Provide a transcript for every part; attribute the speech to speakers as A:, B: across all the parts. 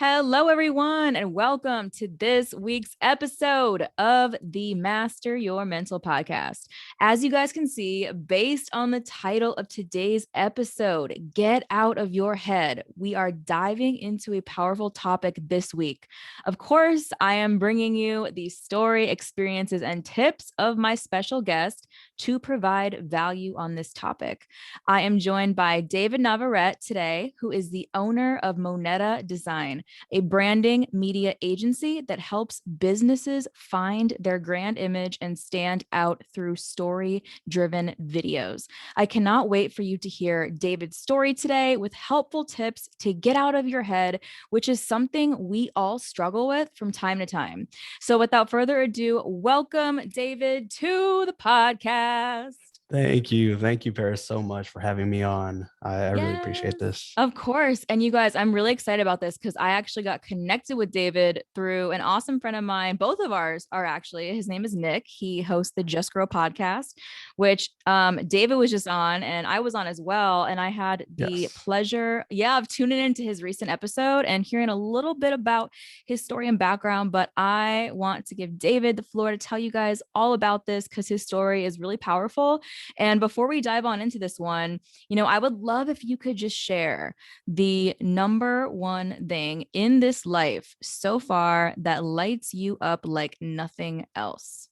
A: Hello, everyone, and welcome to this week's episode of the Master Your Mental podcast. As you guys can see, based on the title of today's episode, Get Out of Your Head, we are diving into a powerful topic this week. Of course, I am bringing you the story, experiences, and tips of my special guest to provide value on this topic. I am joined by David Navarrete today, who is the owner of Moneta De Sine, a branding media agency that helps businesses find their grand image and stand out through story-driven videos. I cannot wait for you to hear David's story today with helpful tips to get out of your head, which is something we all struggle with from time to time. So without further ado, welcome David to the podcast.
B: Thank you. Thank you, Paris, so much for having me on. I really appreciate this.
A: Of course. And you guys, I'm really excited about this because I actually got connected with David through an awesome friend of mine. Both of ours are actually, his name is Nick. He hosts the Just Grow podcast, which David was just on and I was on as well. And I had the pleasure, of tuning into his recent episode and hearing a little bit about his story and background. But I want to give David the floor to tell you guys all about this because his story is really powerful. And before we dive on into this one, I would love if you could just share the number one thing in this life so far that lights you up like nothing else.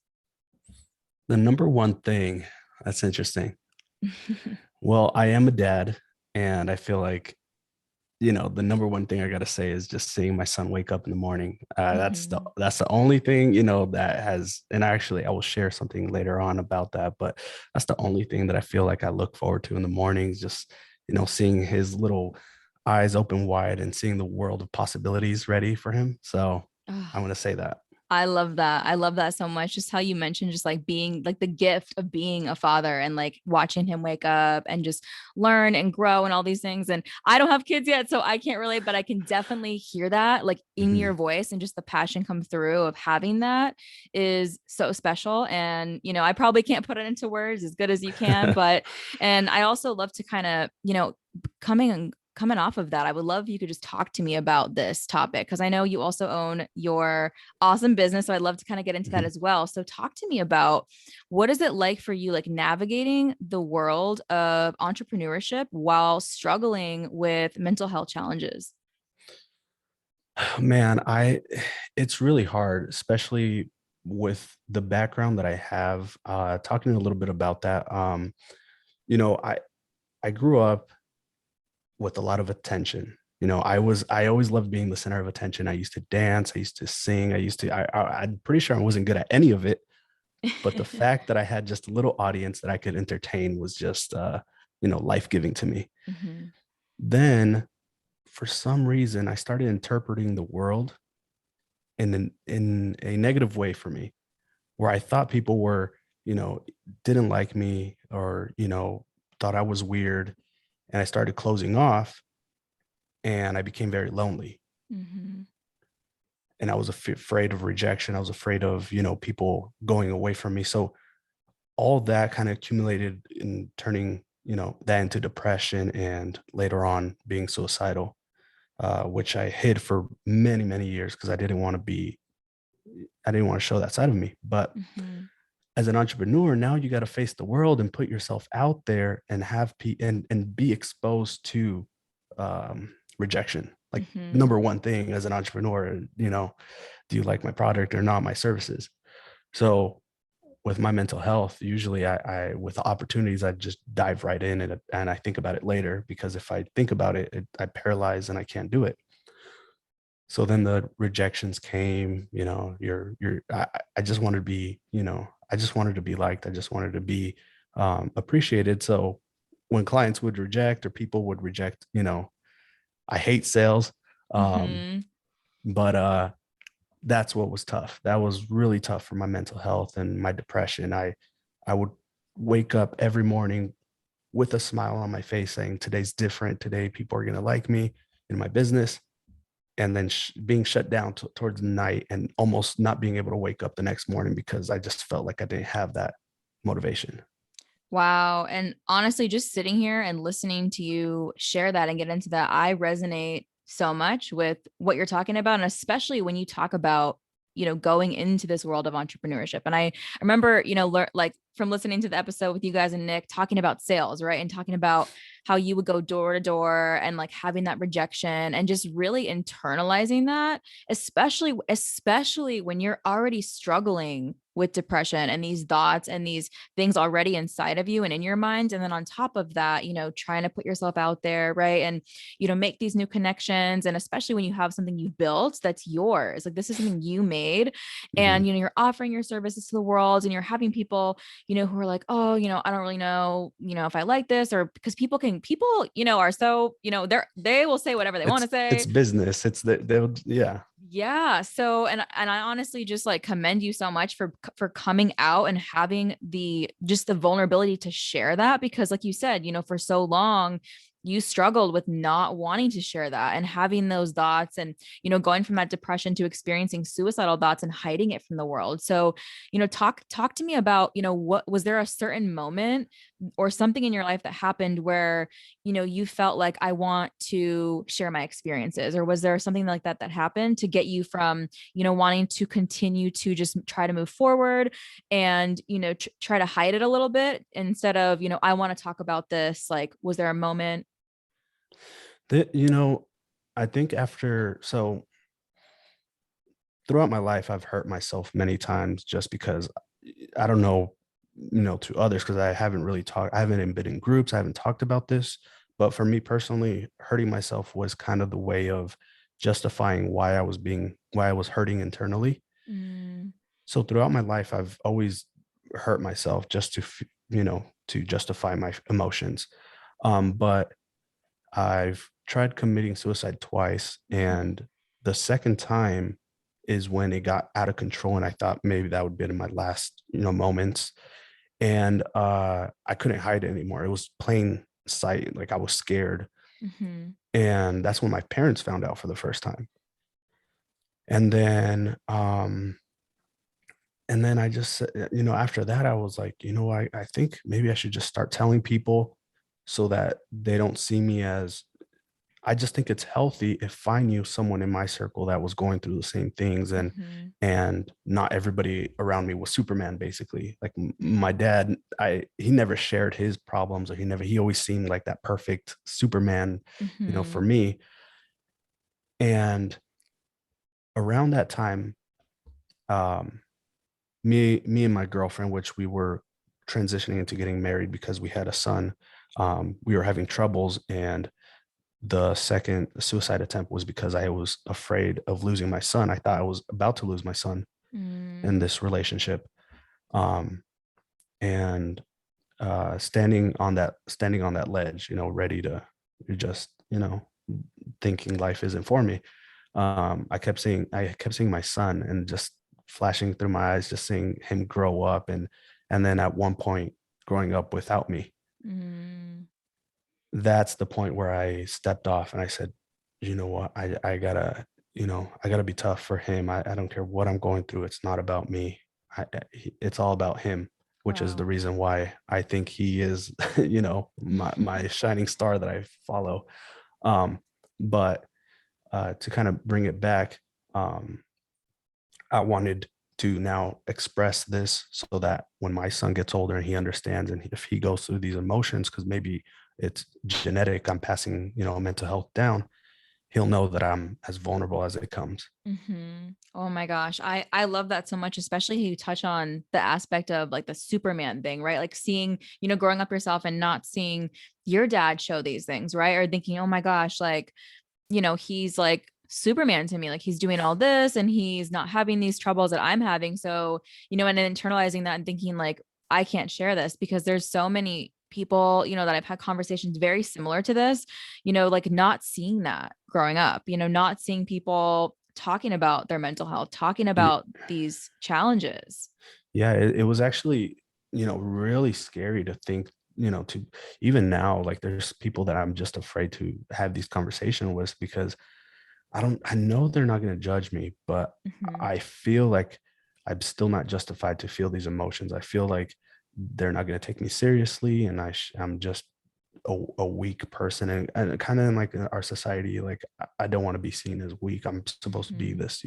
B: The number one thing, that's interesting. Well, I am a dad, and I feel like, the number one thing I got to say is just seeing my son wake up in the morning. That's the only thing, that has, and I will share something later on about that, but that's the only thing that I feel like I look forward to in the mornings, just, seeing his little eyes open wide and seeing the world of possibilities ready for him. So I'm going to say that.
A: I love that. I love that so much. Just how you mentioned, just like being like the gift of being a father and like watching him wake up and just learn and grow and all these things. And I don't have kids yet, so I can't relate, but I can definitely hear that like in your voice, and just the passion come through of having that is so special. And, I probably can't put it into words as good as you can, but, and I also love to kind of, coming off of that, I would love if you could just talk to me about this topic, because I know you also own your awesome business. So I'd love to kind of get into that as well. So talk to me about what is it like for you, like navigating the world of entrepreneurship while struggling with mental health challenges?
B: Man, it's really hard, especially with the background that I have. Talking a little bit about that. I grew up with a lot of attention. I always loved being the center of attention. I used to dance, I used to sing, I'm pretty sure I wasn't good at any of it, but the fact that I had just a little audience that I could entertain was just, life-giving to me. Then for some reason, I started interpreting the world in a negative way for me, where I thought people were, didn't like me or, thought I was weird. And I started closing off and I became very lonely. And I was afraid of rejection. I was afraid of, people going away from me. So all that kind of accumulated in turning, that into depression and later on being suicidal, which I hid for many, many years because I didn't want to show that side of me. But as an entrepreneur, now you got to face the world and put yourself out there and have and be exposed to rejection. Like number one thing as an entrepreneur, do you like my product or not, my services? So with my mental health, usually I with opportunities, I just dive right in and I think about it later, because if I think about it, I paralyze and I can't do it. So then the rejections came, I just wanted to be, I just wanted to be liked. I just wanted to be appreciated. So when clients would reject or people would reject, I hate sales. But that's what was tough. That was really tough for my mental health and my depression. I would wake up every morning with a smile on my face saying, today's different. Today, people are going to like me in my business. And then being shut down towards night and almost not being able to wake up the next morning because I just felt like I didn't have that motivation.
A: Wow. And honestly, just sitting here and listening to you share that and get into that, I resonate so much with what you're talking about. And especially when you talk about, going into this world of entrepreneurship. And I remember, like from listening to the episode with you guys and Nick talking about sales, right? And talking about how you would go door to door and like having that rejection and just really internalizing that, especially when you're already struggling with depression and these thoughts and these things already inside of you and in your mind. And then on top of that, trying to put yourself out there, right? And, make these new connections. And especially when you have something you built that's yours, like this is something you made.
B: Mhm.
A: And, you're offering your services to the world and you're having people, who are like, oh, I don't really know, if I like this, or because people, are so, they will say whatever they want to
B: It's
A: say.
B: business. It's the they'll yeah.
A: Yeah. So, and I honestly just like commend you so much for coming out and having just the vulnerability to share that, because like you said, for so long you struggled with not wanting to share that and having those thoughts and, going from that depression to experiencing suicidal thoughts and hiding it from the world. So, talk to me about, what was there a certain moment or something in your life that happened where, you felt like I want to share my experiences, or was there something like that that happened to get you from, wanting to continue to just try to move forward and, try to hide it a little bit instead of, I want to talk about this? Like, was there a moment?
B: That I think throughout my life, I've hurt myself many times just because I don't know, to others, because I haven't been in groups, I haven't talked about this. But for me personally, hurting myself was kind of the way of justifying why I was hurting internally.
A: Mm,
B: So throughout my life, I've always hurt myself just to justify my emotions. But I've tried committing suicide twice,
A: mhm,
B: and the second time is when it got out of control, and I thought maybe that would be in my last, moments. And I couldn't hide it anymore. It was plain sight, like I was scared.
A: mhm,
B: And that's when my parents found out for the first time. And then I just after that I was like, I think maybe I should just start telling people so that they don't see me as I just think it's healthy if I knew someone in my circle that was going through the same things,
A: mhm,
B: and not everybody around me was Superman, basically. Like my dad, he never shared his problems, or he always seemed like that perfect Superman, for
A: mhm,
B: me. And around that time, um, me and my girlfriend, which we were transitioning into getting married because we had a son, we were having troubles, and the second suicide attempt was because I was afraid of losing my son. I thought I was about to lose my son in
A: mm,
B: this relationship. Um, and standing on that ledge, ready to just, thinking life isn't for me. I kept seeing my son, and just flashing through my eyes, just seeing him grow up, and then at one point growing up without me.
A: mm,
B: That's the point where I stepped off and I said, you know what, I gotta, I gotta be tough for him. I don't care what I'm going through. It's not about me. It's all about him, which is the
A: wow.
B: reason why I think he is, my shining star that I follow. Um, but to kind of bring it back, um, I wanted to now express this so that when my son gets older and he understands, and if he goes through these emotions, because maybe it's genetic, I'm passing, mental health down, he'll know that I'm as vulnerable as it comes.
A: Oh my gosh. I love that so much, especially how you touch on the aspect of like the Superman thing, right? Like seeing, growing up yourself and not seeing your dad show these things, right? Or thinking, oh my gosh, like, he's like Superman to me. Like he's doing all this and he's not having these troubles that I'm having. So, and then internalizing that and thinking like, I can't share this because there's so many people, that I've had conversations very similar to this, like not seeing that growing up, not seeing people talking about their mental health, talking
B: Y-
A: about these challenges.
B: Yeah, it was actually, really scary to think, to even now, like there's people that I'm just afraid to have these conversations with, because I know they're not going to judge me, but
A: Mhm.
B: I feel like I'm still not justified to feel these emotions. I feel like they're not going to take me seriously, and I'm just a weak person, and kind of in like our society, like I don't want to be seen as weak. I'm supposed to be
A: Mhm.
B: this,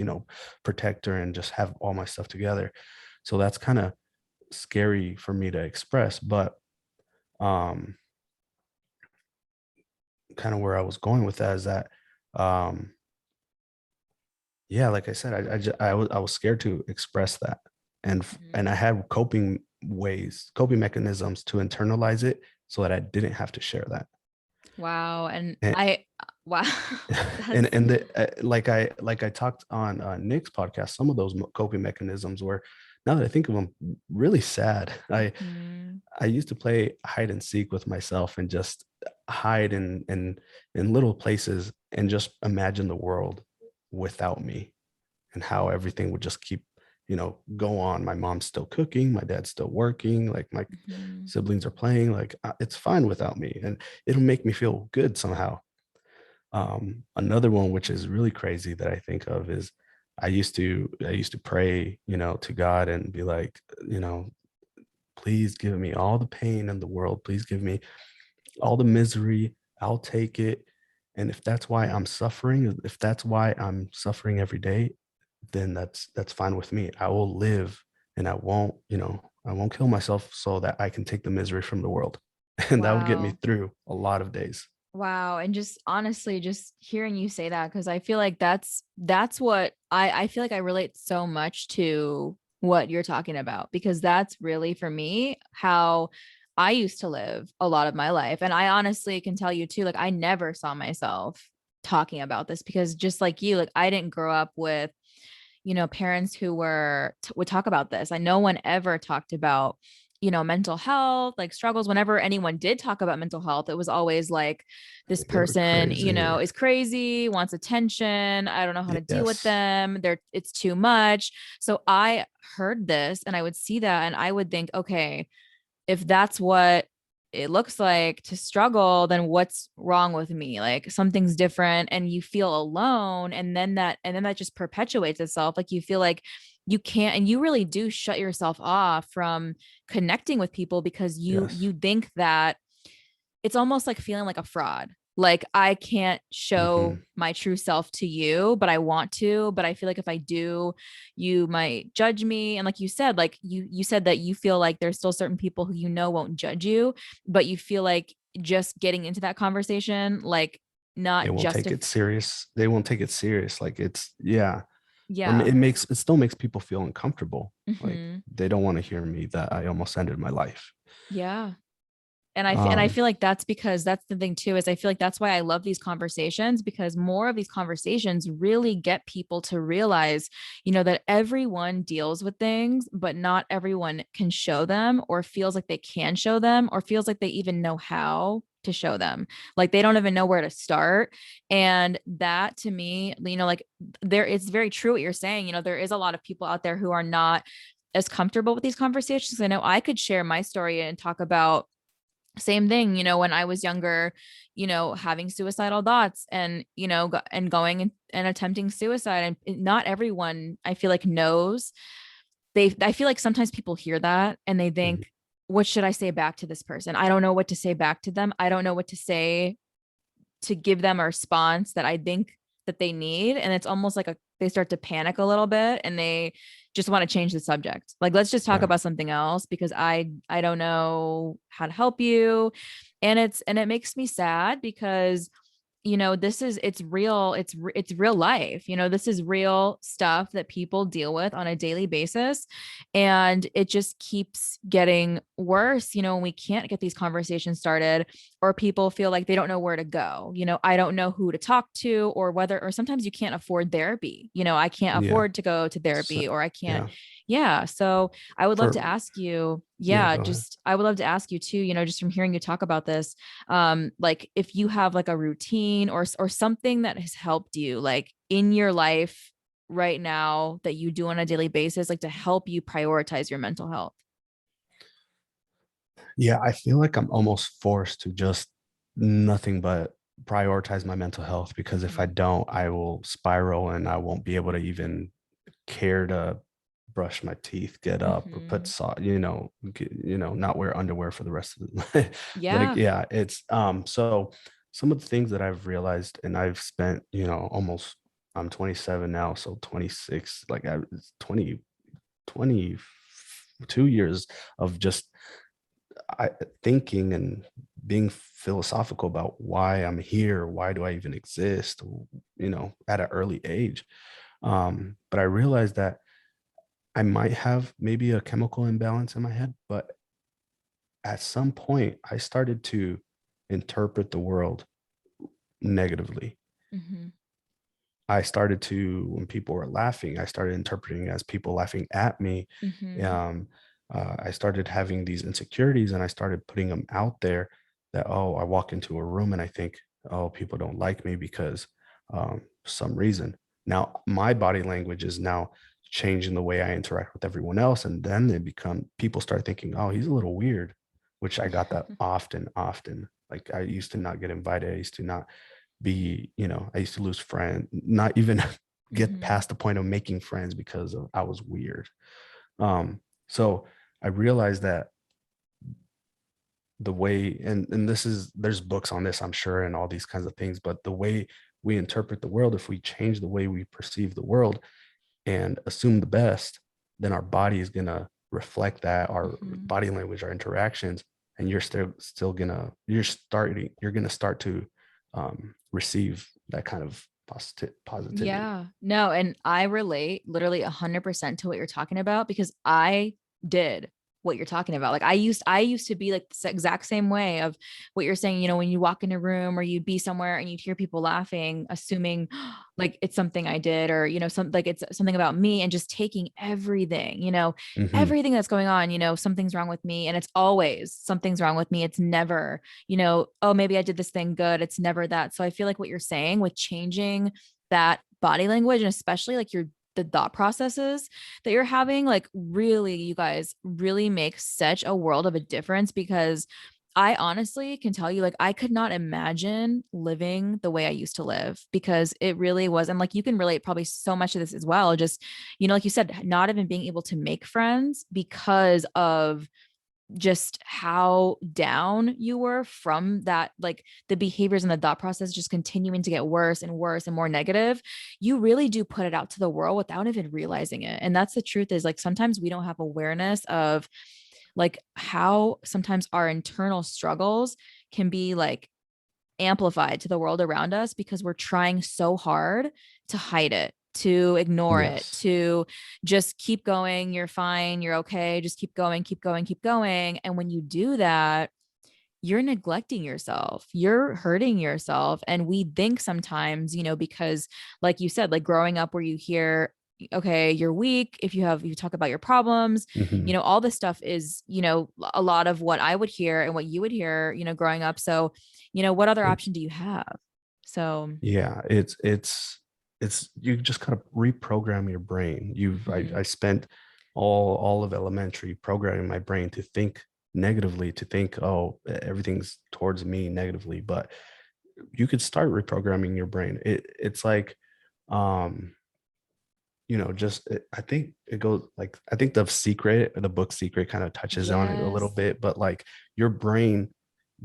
B: protector and just have all my stuff together. So that's kind of scary for me to express. But um kind of where I was going with that is that um yeah, like I said, I was scared to express that, and
A: Mhm.
B: I had coping mechanisms to internalize it so that I didn't have to share that.
A: Wow. And
B: And
A: wow,
B: and
A: that's,
B: and like I talked on Nick's podcast, some of those coping mechanisms were, now that I think of them, really sad.
A: mhm.
B: I used to play hide and seek with myself and just hide in little places and just imagine the world without me, and how everything would just keep, go on. My mom's still cooking, my dad's still working, like my
A: Mhm.
B: siblings are playing, like it's fine without me, and it'll make me feel good somehow. Another one which is really crazy that I think of is I used to pray, to God and be like, please give me all the pain in the world. Please give me all the misery. I'll take it. And if that's why I'm suffering, if that's why I'm suffering every day, then that's fine with me. I will live, and I won't kill myself so that I can take the misery from the world. And that would get me
A: Wow.
B: through a lot of days.
A: Wow. And just honestly, just hearing you say that, because I feel like that's what I feel like I relate so much to what you're talking about, because that's really for me how I used to live a lot of my life. And I honestly can tell you too, like I never saw myself talking about this, because just like you, like I didn't grow up with, parents who would talk about this. I no one ever talked about, mental health, like struggles. Whenever anyone did talk about mental health, it was always like this
B: They were
A: person,
B: crazy.
A: is crazy, wants attention. I don't know how to deal with
B: Yes.
A: them. It's too much. So I heard this and I would see that and I would think, okay, if that's what it looks like to struggle, then what's wrong with me? Like something's different and you feel alone. And then that just perpetuates itself. Like you feel like you can't, and you really do shut yourself off from connecting with people because you
B: Yes.
A: you think that it's almost like feeling like a fraud. Like I can't show
B: Hmm.
A: my true self to you, but I want to, but I feel like if I do, you might judge me. And like you said, like you said that you feel like there's still certain people who won't judge you, but you feel like just getting into that conversation, like
B: They
A: not
B: won't take
A: justify.
B: it serious. They won't take it serious. Like it's, yeah. Or
A: Yeah.
B: it still makes people feel uncomfortable. Like
A: Hmm.
B: they don't want to hear me that I almost ended my life.
A: Yeah. And I
B: Um,
A: feel like that's because that's the thing too, is I feel like that's why I love these conversations, because more of these conversations really get people to realize, that everyone deals with things, but not everyone can show them or feels like they can show them or feels like they even know how to show them. Like they don't even know where to start. And that to me, like it's very true what you're saying. There is a lot of people out there who are not as comfortable with these conversations. I know I could share my story and talk about same thing, when I was younger, having suicidal thoughts and, and going and attempting suicide. And not everyone, I feel like, knows. I feel like sometimes people hear that and they
B: mhm.
A: think, what should I say back to this person? I don't know what to say back to them. I don't know what to say to give them a response that I think that they need. And it's almost like they start to panic a little bit and they just want to change the subject. Like, let's just talk
B: Yeah.
A: about something else because I don't know how to help you. And it makes me sad because it's real. It's real life. This is real stuff that people deal with on a daily basis. And it just keeps getting worse, when we can't get these conversations started or people feel like they don't know where to go. I don't know who to talk to or whether, or sometimes you can't afford therapy. I can't
B: Yeah.
A: afford to go to
B: So,
A: therapy or I can't.
B: yeah.
A: Yeah. So I would love
B: For
A: to ask you,
B: Yeah,
A: yeah,
B: go ahead.
A: just I would love to ask you too, just from hearing you talk about this, like if you have like a routine or something that has helped you like in your life right now that you do on a daily basis, like to help you prioritize your mental health.
B: Yeah, I feel like I'm almost forced to just nothing but prioritize my mental health, because if I
A: Mhm.
B: don't, I will spiral and I won't be able to even care to brush my teeth, get up, or put
A: Mm-hmm.
B: not wear underwear for the rest of the night. Like,
A: Yeah.
B: yeah, it's so some of the things that I've realized, and I've spent, almost, I'm 27 now, so 26, like it's 22 years of just thinking and being philosophical about why I'm here, why do I even exist, at an early age. But I realized that I might have maybe a chemical imbalance in my head, but at some point I started to interpret the world negatively.
A: Mm-hmm.
B: I started to, when people were laughing, I started interpreting as people laughing at me.
A: Mm-hmm.
B: Um, I started having these insecurities, and I started putting them out there that, oh, I walk into a room and I think, oh, people don't like me because some reason. Now, my body language is now changing the way I interact with everyone else. And then people start thinking, oh, he's a little weird, which I got that often, often. Like, I used to not get invited. I used to not I used to lose friends, not even get
A: Mm-hmm.
B: past the point of making friends because I was weird. So I realized that the way, and there's books on this, I'm sure, and all these kinds of things, but the way we interpret the world, if we change the way we perceive the world and assume the best, then our body is going to reflect that, our
A: Mm-hmm.
B: body language, our interactions, and you're going to start to receive that kind of positivity.
A: Yeah, no, and I relate literally 100% to what you're talking about because I did what you're talking about. Like I used to be like the exact same way of what you're saying, when you walk in a room or you'd be somewhere and you'd hear people laughing, assuming like it's something I did or, some like it's something about me and just taking everything,
B: Hmm.
A: everything that's going on, something's wrong with me and it's always something's wrong with me. It's never, oh, maybe I did this thing good. It's never that. So I feel like what you're saying with changing that body language and especially like the thought processes that you're having, like really, you guys really make such a world of a difference because I honestly can tell you, like, I could not imagine living the way I used to live because it really was. And like, you can relate probably so much of this as well. Just, like you said, not even being able to make friends because of just how down you were from that, like the behaviors and the thought process just continuing to get worse and worse and more negative. You really do put it out to the world without even realizing it. And that's the truth, is like sometimes we don't have awareness of like how sometimes our internal struggles can be like amplified to the world around us because we're trying so hard to hide it, to ignore it,
B: Yes.
A: to just keep going. You're fine. You're okay. Just keep going, keep going, keep going. And when you do that, you're neglecting yourself, you're hurting yourself. And we think sometimes, because like you said, like growing up where you hear, okay, you're weak if you talk about your problems,
B: Hmm.
A: all this stuff is, a lot of what I would hear and what you would hear, growing up. So, what other option do you have? So,
B: Yeah, it's you just kind of reprogram your brain. I
A: mhm,
B: spent all of elementary programming my brain to think negatively, to think, oh, everything's towards me negatively. But you could start reprogramming your brain. It's like, um, I think it goes like, I think the book Secret kind of touches on it a little
A: yes.
B: bit, but like your brain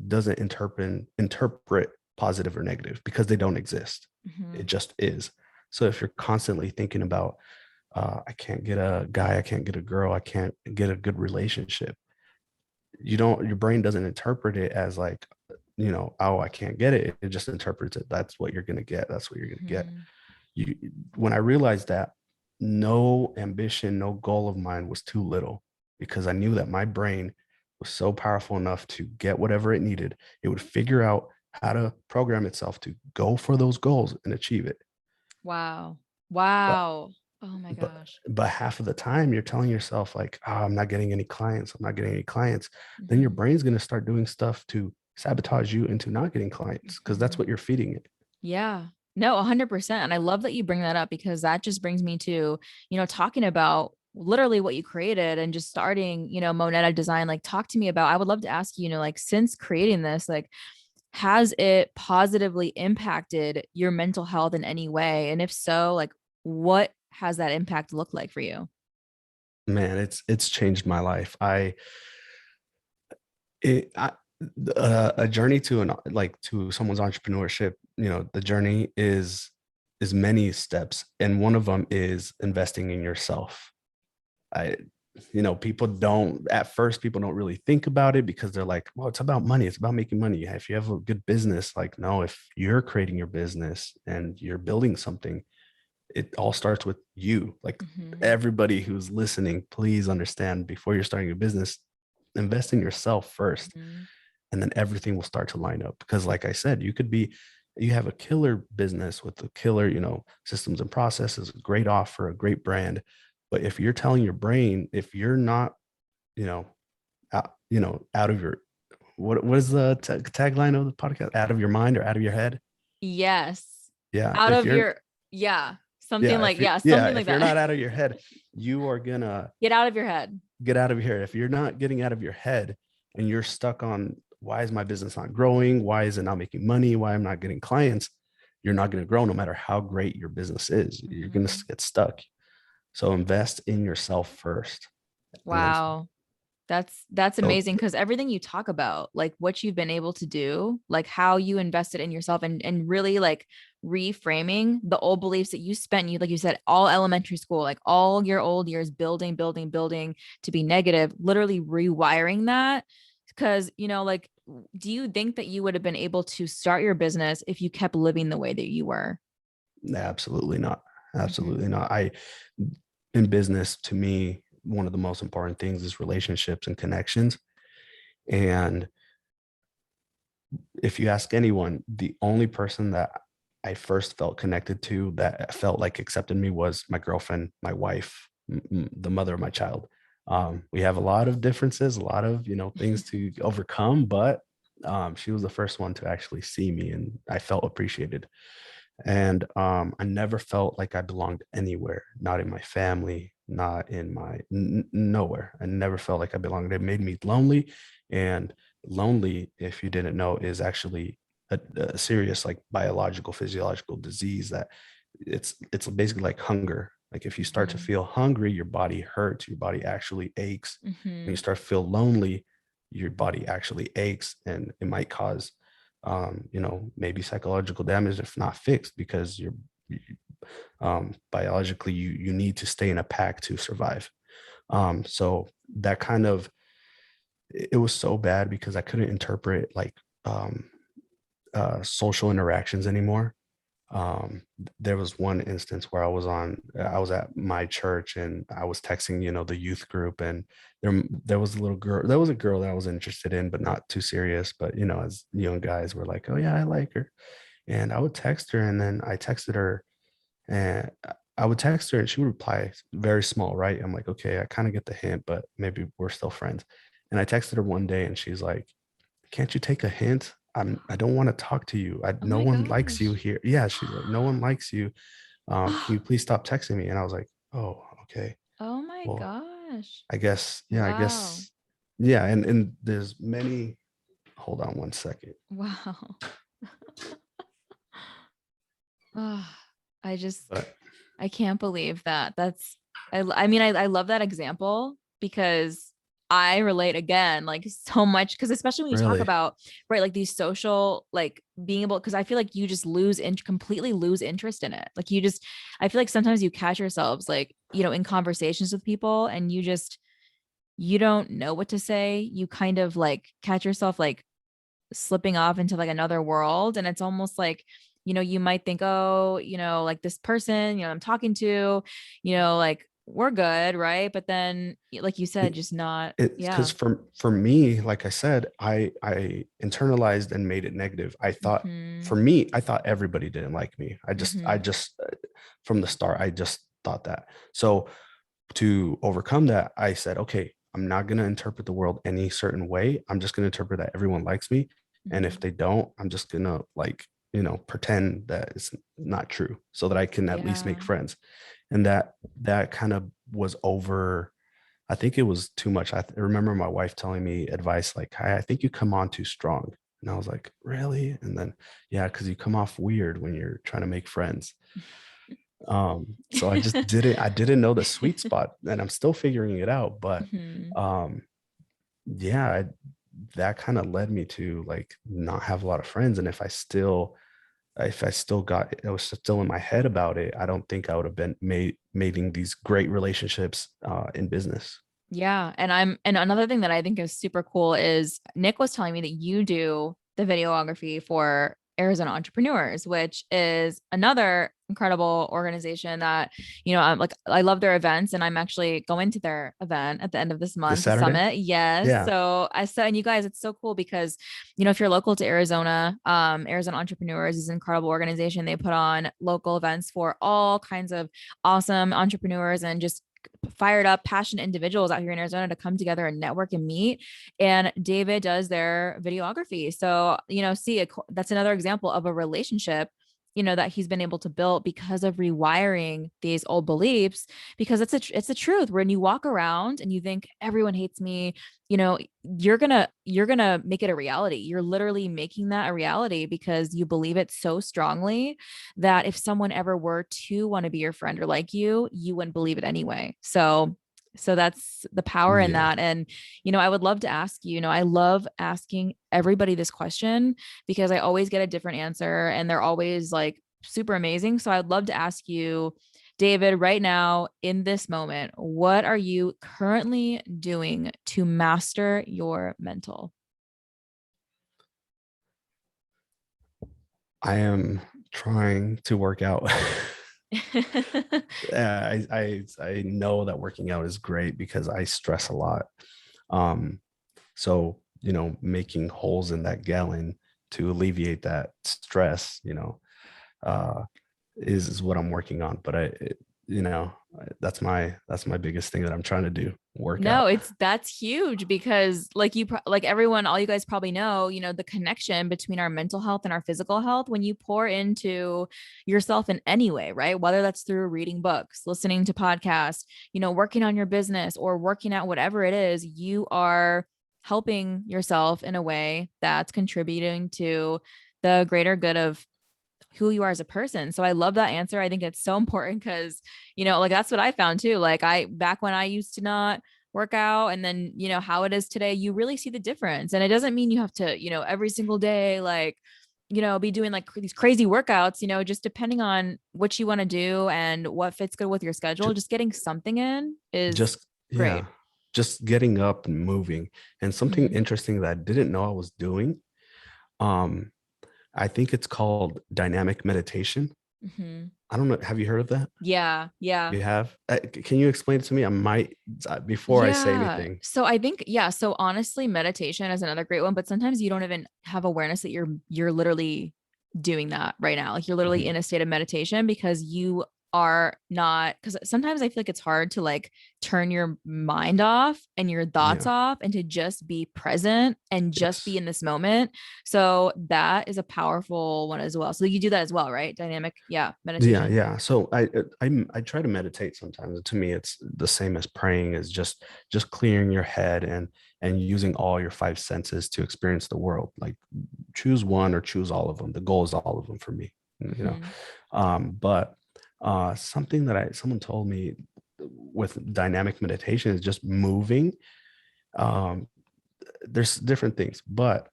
B: doesn't interpret positive or negative because they don't exist. It
A: Mhm.
B: just is. So if you're constantly thinking about, I can't get a guy, I can't get a girl, I can't get a good relationship, your brain doesn't interpret it as like, oh, I can't get it. It just interprets it. That's what you're going to get. That's what you're going to get.
A: Mhm.
B: you when I realized that, no ambition, no goal of mine was too little, because I knew that my brain was so powerful enough to get whatever it needed. It would figure out how to program itself to go for those goals and achieve it.
A: Wow.
B: But
A: Wow. Oh my
B: but
A: gosh.
B: but half of the time you're telling yourself like, oh, I'm not getting any clients. I'm not getting any clients. Then your
A: Mhm.
B: brain's going to start doing stuff to sabotage you into not getting clients, because that's
A: Mhm.
B: what you're feeding it.
A: Yeah. No, 100%. And I love that you bring that up because that just brings me to, talking about literally what you created and just starting, Moneta Design. Like, talk to me about, I would love to ask you, like, since creating this, like, has it positively impacted your mental health in any way? And if so, like, what has that impact looked like for you?
B: Man, it's changed my life. It I, a journey to an like to someone's entrepreneurship, the journey is many steps, and one of them is investing in yourself. I People don't at first, people don't really think about it because they're like, well, it's about money, it's about making money. If you have a good business, like, no, if you're creating your business and you're building something, it all starts with you. Like,
A: Mm-hmm.
B: everybody who's listening, please understand, before you're starting a business, invest in yourself first,
A: Mm-hmm.
B: and then everything will start to line up. Because like I said, you have a killer business with a killer, systems and processes, a great offer, a great brand. But if you're telling your brain, if you're not, you know, out of your, what is the tagline of the podcast? Out of your mind or out of your head?
A: Yes.
B: Yeah.
A: Out
B: If
A: of
B: you're,
A: your, yeah,
B: yeah,
A: something like
B: if you're
A: that.
B: not out of your head, you are gonna
A: Get out of your head.
B: get out of here. If you're not getting out of your head and you're stuck on, why is my business not growing? Why is it not making money? Why am I not getting clients? You're not going to grow no matter how great your business is. You're going
A: Mm-hmm.
B: to get stuck. So invest in yourself first. And then,
A: Wow. That's
B: so
A: amazing because everything you talk about, like what you've been able to do, like how you invested in yourself and really like reframing the old beliefs that you spent, you like you said, all elementary school, like all your old years building to be negative, literally rewiring that. Because, like, do you think that you would have been able to start your business if you kept living the way that you were?
B: absolutely not. Absolutely
A: Mm-hmm.
B: not. In business, to me, one of the most important things is relationships and connections. And if you ask anyone, the only person that I first felt connected to, that felt like accepted me, was my girlfriend, my wife, the mother of my child. We have a lot of differences, a lot of things to overcome, but she was the first one to actually see me, and I felt appreciated. And I never felt like I belonged anywhere, not in my family, not in my nowhere. I never felt like I belonged. It made me lonely, and lonely, if you didn't know, is actually a serious, like, biological, physiological disease. That it's basically like hunger. Like, if you start to
A: Mm-hmm.
B: feel hungry, your body hurts, your body actually aches. When you
A: Mm-hmm.
B: start to feel lonely, your body actually aches, and it might cause maybe psychological damage if not fixed, because biologically, you need to stay in a pack to survive. So that kind of, it was so bad because I couldn't interpret, like, social interactions anymore. There was one instance where I was at my church, and I was texting, the youth group, and there was a girl that I was interested in, but not too serious. But, as young guys, we're like, oh yeah, I like her. And I would text her, and then I texted her, and I would text her, and she would reply very small, right? I'm like, okay, I kind of get the hint, but maybe we're still friends. And I texted her one day, and she's like, can't you take a hint? I don't want to talk to you.
A: Oh
B: No
A: my
B: one likes you
A: gosh.
B: here. Yeah, she's like, no one likes you. Can you please stop texting me? And I was like, oh, okay.
A: Oh my
B: Well,
A: gosh.
B: I guess, yeah,
A: Wow.
B: yeah. And there's many, hold on one second.
A: Wow. Oh, I just
B: But
A: I can't believe that. I mean I love that example because I relate again like so much because especially when you talk
B: really,
A: about right like these social like being able because I feel like you just completely lose interest in it. Like you just I feel like sometimes you catch yourselves like in conversations with people and you don't know what to say. You kind of like catch yourself like slipping off into like another world and it's almost like you might think oh like this person I'm talking to like we're good right but then like you said just not
B: it's because
A: yeah
B: for me, like I said, I internalized and made it negative. I thought,
A: mm-hmm
B: for me, I thought everybody didn't like me. I
A: mm-hmm
B: just from the start, I just thought that. So to overcome that, I said, okay, I'm not going to interpret the world any certain way. I'm just going to interpret that everyone likes me. And if
A: mm-hmm
B: they don't, I'm just going to, like, pretend that it's not true so that I can at least
A: yeah
B: make friends. And that kind of was over. I think it was too much. I remember my wife telling me advice like, "Hi, I think you come on too strong." And I was like, really? And then, yeah, because you come off weird when you're trying to make friends. So I didn't know the sweet spot, and I'm still figuring it out. But
A: Mhm.
B: um, yeah, that kind of led me to like not have a lot of friends. And if I still got it was still in my head about it, I don't think I would have been making these great relationships in business.
A: Yeah. And another thing that I think is super cool is Nick was telling me that you do the videography for Arizona Entrepreneurs, which is another incredible organization that, I'm like, I love their events, and I'm actually going to their event at the end of this
B: This
A: month, the
B: Saturday.
A: summit. Yes.
B: Yeah.
A: So I said, and you guys, it's so cool because, if you're local to Arizona, Arizona Entrepreneurs is an incredible organization. They put on local events for all kinds of awesome entrepreneurs and just fired up, passionate individuals out here in Arizona to come together and network and meet. And David does their videography. So, that's another example of a relationship, that he's been able to build because of rewiring these old beliefs. Because it's the truth. When you walk around and you think everyone hates me, you're gonna make it a reality. You're literally making that a reality because you believe it so strongly that if someone ever were to want to be your friend or like you wouldn't believe it anyway. So that's the power in
B: Yeah.
A: that. And, I would love to ask you, I love asking everybody this question because I always get a different answer and they're always like super amazing. So I'd love to ask you, David, right now in this moment, what are you currently doing to master your mental?
B: I am trying to work out. I know that working out is great because I stress a lot. Um, so making holes in that gallon to alleviate that stress, uh, is what I'm working on. But that's my biggest thing that I'm trying to do, work
A: No,
B: out.
A: that's huge because like like everyone, all you guys probably know, the connection between our mental health and our physical health when you pour into yourself in any way, right? Whether that's through reading books, listening to podcasts, working on your business or working out, whatever it is, you are helping yourself in a way that's contributing to the greater good of who you are as a person. So I love that answer. I think it's so important because, like that's what I found too. Like back when I used to not work out and then, how it is today, you really see the difference. And it doesn't mean you have to, every single day, like, be doing like these crazy workouts, just depending on what you want to do and what fits good with your schedule,
B: Just,
A: just getting something in is
B: just
A: great.
B: yeah, just getting up and moving. And something
A: Mm-hmm.
B: interesting that I didn't know I was doing, um, I think it's called dynamic meditation.
A: Mm-hmm.
B: I don't know. Have you heard of that?
A: Yeah. Yeah.
B: You have? Can you explain it to me? I might, before I say
A: Yeah.
B: anything.
A: So I think, yeah. So honestly, meditation is another great one, but sometimes you don't even have awareness that you're literally doing that right now. Like you're literally
B: Mhm.
A: in a state of meditation because you are not, because sometimes I feel like it's hard to like turn your mind off and your thoughts
B: Yeah.
A: off and to just be present and just be
B: Yes.
A: in this moment. So that is a powerful one as well. So you do that as well, right? Dynamic, yeah,
B: Yeah,
A: meditation.
B: yeah. So I try to meditate sometimes. To me, it's the same as praying, is just clearing your head and using all your five senses to experience the world. Like choose one or choose all of them. The goal is all of them for me, you know.
A: Mm-hmm.
B: But something that I someone told me with dynamic meditation is just moving. Um, there's different things, but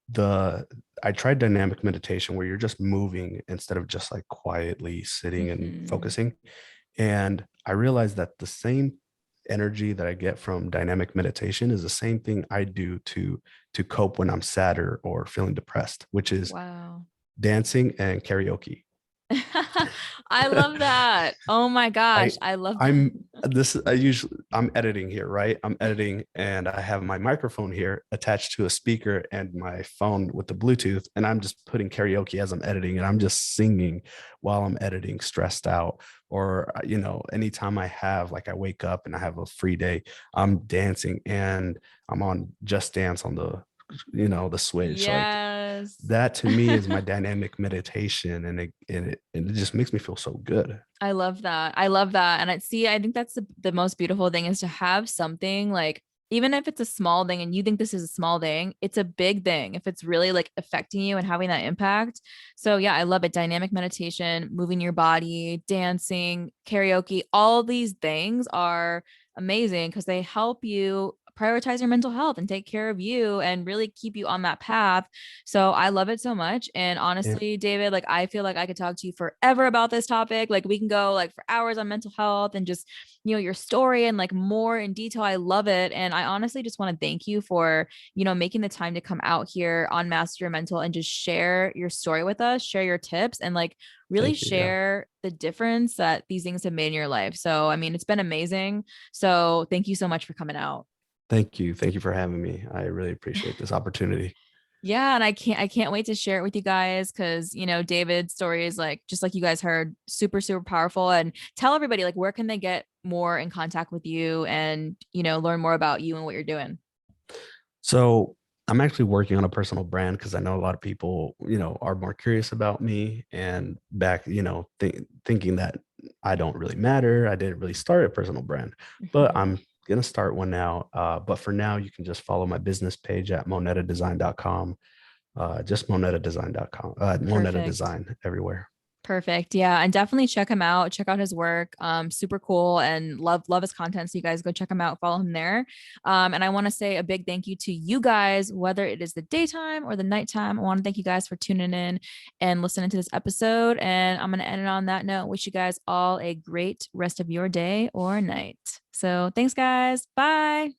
B: the I tried dynamic meditation where you're just moving instead of just like quietly sitting and
A: Mm-hmm.
B: focusing. And I realized that the same energy that I get from dynamic meditation is the same thing I do to cope when I'm sad or feeling depressed, which is
A: Wow.
B: dancing and karaoke.
A: I love that. Oh my
B: I
A: gosh, I love that.
B: I'm this I usually I'm editing here, right? I'm editing and I have my microphone here attached to a speaker and my phone with the Bluetooth, and I'm just putting karaoke as I'm editing, and I'm just singing while I'm editing, stressed out. Or anytime I have, like, I wake up and I have a free day, I'm dancing and I'm on Just Dance on the Switch. Like,
A: Yes.
B: that to me is my dynamic meditation, and it just makes me feel so good.
A: I love that. I love that. And I think that's the most beautiful thing is to have something like even if it's a small thing and you think this is a small thing, it's a big thing if it's really like affecting you and having that impact. So, yeah, I love it. Dynamic meditation, moving your body, dancing, karaoke, all these things are amazing because they help you prioritize your mental health and take care of you and really keep you on that path. So I love it so much. And
B: Yeah,
A: honestly, David, like I feel like I could talk to you forever about this topic. Like we can go like for hours on mental health and just, your story and like more in detail. I love it. And I honestly just want to thank you for, making the time to come out here on Master Your Mental and just share your story with us, share your tips, and like really
B: thank you. Yeah.
A: share the difference that these things have made in your life. So, I mean, it's been amazing. So, thank you so much for coming out.
B: Thank you. Thank you for having me. I really appreciate this opportunity.
A: Yeah, and I can't wait to share it with you guys because David's story is like just like you guys heard, super super powerful. And tell everybody like where can they get more in contact with you and learn more about you and what you're doing.
B: So I'm actually working on a personal brand because I know a lot of people, are more curious about me and back, thinking that I don't really matter. I didn't really start a personal brand, but I'm going to start one now. But for now, you can just follow my business page at monetadesign.com. Just monetadesign.com, Moneta
A: Perfect.
B: Design everywhere.
A: Perfect. Yeah. And definitely check him out. Check out his work. Super cool and love his content. So you guys go check him out, follow him there. And I want to say a big thank you to you guys, whether it is the daytime or the nighttime. I want to thank you guys for tuning in and listening to this episode. And I'm going to end it on that note. Wish you guys all a great rest of your day or night. So thanks, guys. Bye.